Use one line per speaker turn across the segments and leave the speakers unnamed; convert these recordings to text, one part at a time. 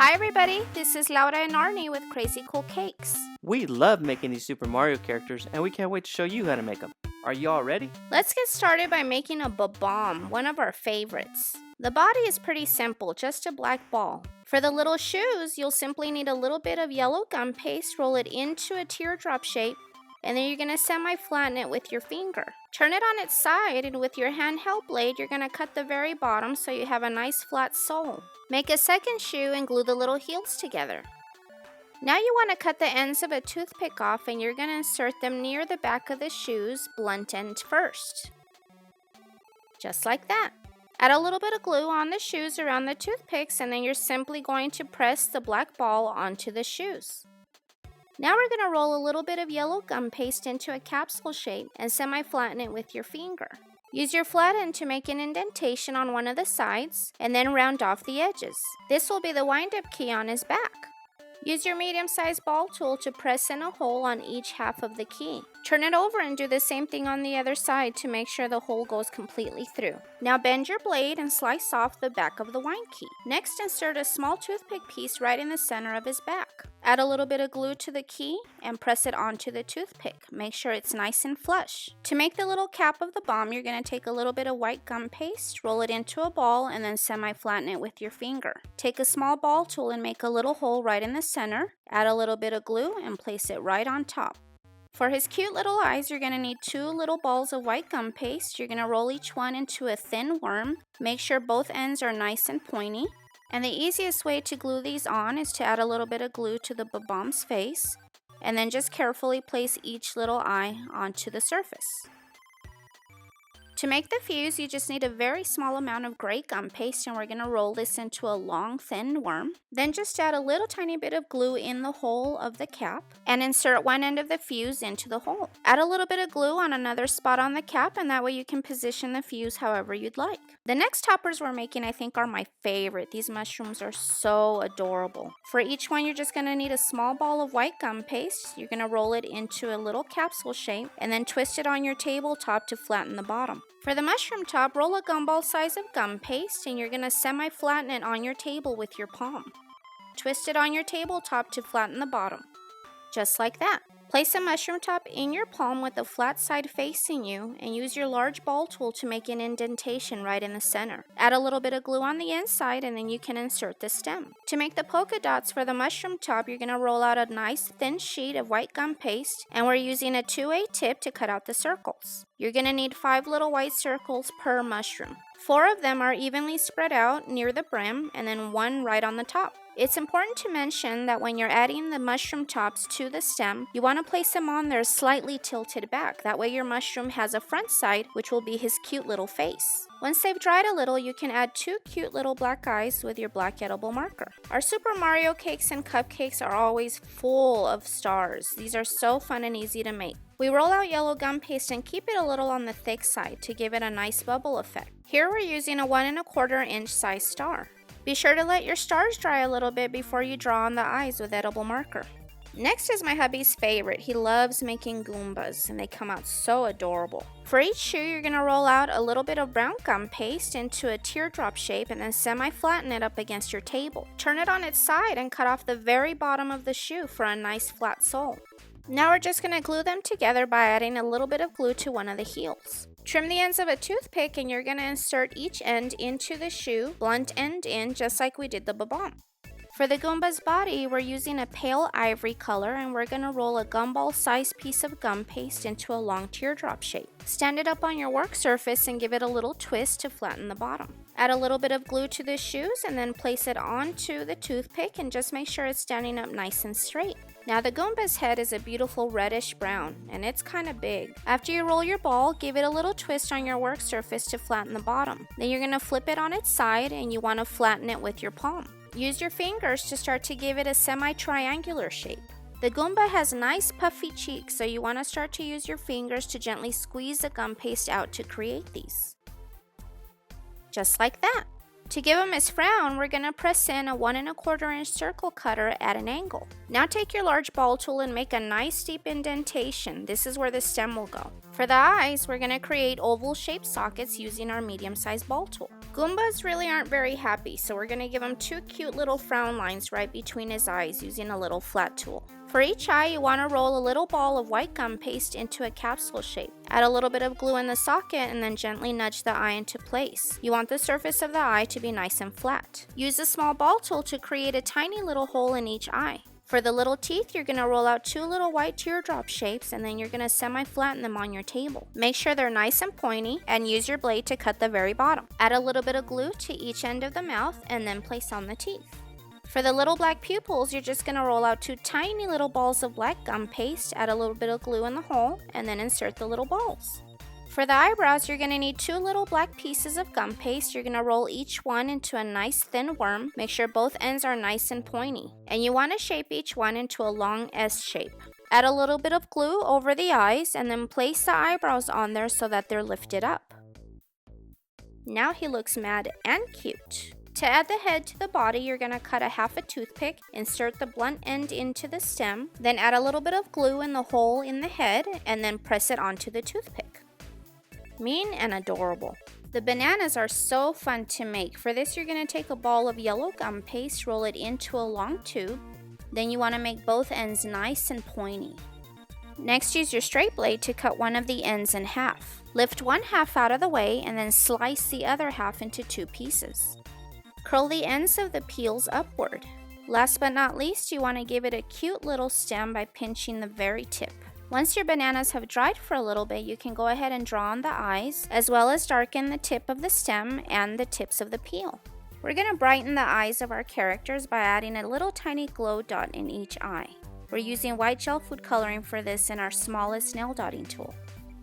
Hi everybody, this is Laura and Arnie with Crazy Cool Cakes.
We love making these Super Mario characters and we can't wait to show you how to make them. Are you all ready?
Let's get started by making a Bob-omb, one of our favorites. The body is pretty simple, just a black ball. For the little shoes, you'll simply need a little bit of yellow gum paste, roll it into a teardrop shape, and then you're going to semi-flatten it with your finger. Turn it on its side, and with your handheld blade, you're going to cut the very bottom so you have a nice flat sole. Make a second shoe and glue the little heels together. Now you want to cut the ends of a toothpick off, and you're going to insert them near the back of the shoes, blunt end first. Just like that. Add a little bit of glue on the shoes around the toothpicks, and then you're simply going to press the black ball onto the shoes. Now we're going to roll a little bit of yellow gum paste into a capsule shape and semi-flatten it with your finger. Use your flat end to make an indentation on one of the sides and then round off the edges. This will be the wind-up key on his back. Use your medium-sized ball tool to press in a hole on each half of the key. Turn it over and do the same thing on the other side to make sure the hole goes completely through. Now bend your blade and slice off the back of the wind key. Next, insert a small toothpick piece right in the center of his back. Add a little bit of glue to the key and press it onto the toothpick. Make sure it's nice and flush. To make the little cap of the bomb, you're going to take a little bit of white gum paste, roll it into a ball, and then semi-flatten it with your finger. Take a small ball tool and make a little hole right in the center. Add a little bit of glue and place it right on top. For his cute little eyes, you're going to need 2 little balls of white gum paste. You're going to roll each one into a thin worm. Make sure both ends are nice and pointy. And the easiest way to glue these on is to add a little bit of glue to the Bob-omb's face, and then just carefully place each little eye onto the surface. To make the fuse, you just need a very small amount of gray gum paste, and we're going to roll this into a long, thin worm. Then just add a little tiny bit of glue in the hole of the cap and insert one end of the fuse into the hole. Add a little bit of glue on another spot on the cap, and that way you can position the fuse however you'd like. The next toppers we're making, I think, are my favorite. These mushrooms are so adorable. For each one, you're just going to need a small ball of white gum paste. You're going to roll it into a little capsule shape and then twist it on your tabletop to flatten the bottom. For the mushroom top, roll a gumball size of gum paste, and you're going to semi-flatten it on your table with your palm. Twist it on your tabletop to flatten the bottom. Just like that. Place a mushroom top in your palm with the flat side facing you, and use your large ball tool to make an indentation right in the center. Add a little bit of glue on the inside, and then you can insert the stem. To make the polka dots for the mushroom top, you're going to roll out a nice thin sheet of white gum paste, and we're using a 2A tip to cut out the circles. You're going to need 5 little white circles per mushroom. 4 of them are evenly spread out near the brim, and then 1 right on the top. It's important to mention that when you're adding the mushroom tops to the stem, you want to place them on there slightly tilted back. That way your mushroom has a front side, which will be his cute little face. Once they've dried a little, you can add 2 cute little black eyes with your black edible marker. Our Super Mario cakes and cupcakes are always full of stars. These are so fun and easy to make. We roll out yellow gum paste and keep it a little on the thick side to give it a nice bubble effect. Here we're using a 1 1/4 inch size star. Be sure to let your stars dry a little bit before you draw on the eyes with edible marker. Next is my hubby's favorite. He loves making Goombas, and they come out so adorable. For each shoe, you're going to roll out a little bit of brown gum paste into a teardrop shape and then semi-flatten it up against your table. Turn it on its side and cut off the very bottom of the shoe for a nice flat sole. Now we're just going to glue them together by adding a little bit of glue to one of the heels. Trim the ends of a toothpick, and you're going to insert each end into the shoe, blunt end in, just like we did the Bob-omb. For the Goomba's body, we're using a pale ivory color, and we're going to roll a gumball sized piece of gum paste into a long teardrop shape. Stand it up on your work surface and give it a little twist to flatten the bottom. Add a little bit of glue to the shoes and then place it onto the toothpick, and just make sure it's standing up nice and straight. Now the Goomba's head is a beautiful reddish brown, and it's kind of big. After you roll your ball, give it a little twist on your work surface to flatten the bottom. Then you're going to flip it on its side, and you want to flatten it with your palm. Use your fingers to start to give it a semi-triangular shape. The Goomba has nice puffy cheeks, so you want to start to use your fingers to gently squeeze the gum paste out to create these. Just like that. To give him his frown, we're going to press in a 1 1/4 inch circle cutter at an angle. Now take your large ball tool and make a nice deep indentation. This is where the stem will go. For the eyes, we're going to create oval shaped sockets using our medium sized ball tool. Goombas really aren't very happy, so we're going to give him 2 cute little frown lines right between his eyes using a little flat tool. For each eye, you want to roll a little ball of white gum paste into a capsule shape. Add a little bit of glue in the socket and then gently nudge the eye into place. You want the surface of the eye to be nice and flat. Use a small ball tool to create a tiny little hole in each eye. For the little teeth, you're going to roll out 2 little white teardrop shapes and then you're going to semi-flatten them on your table. Make sure they're nice and pointy and use your blade to cut the very bottom. Add a little bit of glue to each end of the mouth and then place on the teeth. For the little black pupils, you're just going to roll out 2 tiny little balls of black gum paste, add a little bit of glue in the hole, and then insert the little balls. For the eyebrows, you're going to need 2 little black pieces of gum paste. You're going to roll each one into a nice thin worm. Make sure both ends are nice and pointy. And you want to shape each one into a long S shape. Add a little bit of glue over the eyes and then place the eyebrows on there so that they're lifted up. Now he looks mad and cute. To add the head to the body, you're going to cut a half a toothpick, insert the blunt end into the stem, then add a little bit of glue in the hole in the head, and then press it onto the toothpick. Mean and adorable. The bananas are so fun to make. For this, you're going to take a ball of yellow gum paste, roll it into a long tube, then you want to make both ends nice and pointy. Next, use your straight blade to cut one of the ends in half. Lift one half out of the way and then slice the other half into 2 pieces. Curl the ends of the peels upward. Last but not least, you want to give it a cute little stem by pinching the very tip. Once your bananas have dried for a little bit, you can go ahead and draw on the eyes, as well as darken the tip of the stem and the tips of the peel. We're going to brighten the eyes of our characters by adding a little tiny glow dot in each eye. We're using white gel food coloring for this in our smallest nail dotting tool.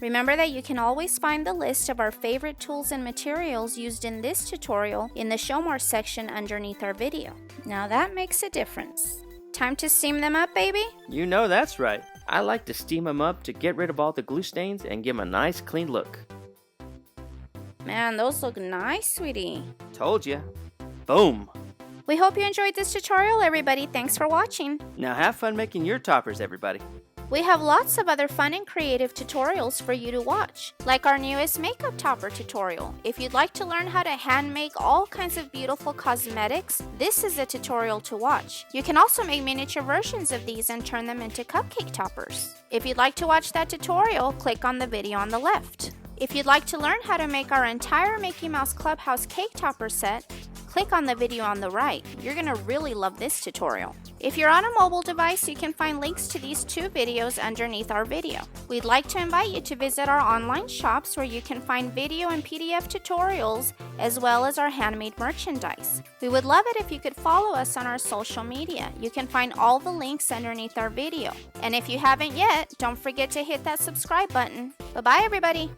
Remember that you can always find the list of our favorite tools and materials used in this tutorial in the Show More section underneath our video. Now that makes a difference. Time to steam them up, baby?
You know that's right. I like to steam them up to get rid of all the glue stains and give them a nice clean look.
Man, those look nice, sweetie.
Told ya. Boom.
We hope you enjoyed this tutorial, everybody. Thanks for watching.
Now have fun making your toppers, everybody.
We have lots of other fun and creative tutorials for you to watch, like our newest makeup topper tutorial. If you'd like to learn how to hand make all kinds of beautiful cosmetics, this is a tutorial to watch. You can also make miniature versions of these and turn them into cupcake toppers. If you'd like to watch that tutorial, click on the video on the left. If you'd like to learn how to make our entire Mickey Mouse Clubhouse cake topper set, click on the video on the right. You're going to really love this tutorial. If you're on a mobile device, you can find links to these 2 videos underneath our video. We'd like to invite you to visit our online shops where you can find video and PDF tutorials as well as our handmade merchandise. We would love it if you could follow us on our social media. You can find all the links underneath our video. And if you haven't yet, don't forget to hit that subscribe button. Bye-bye, everybody.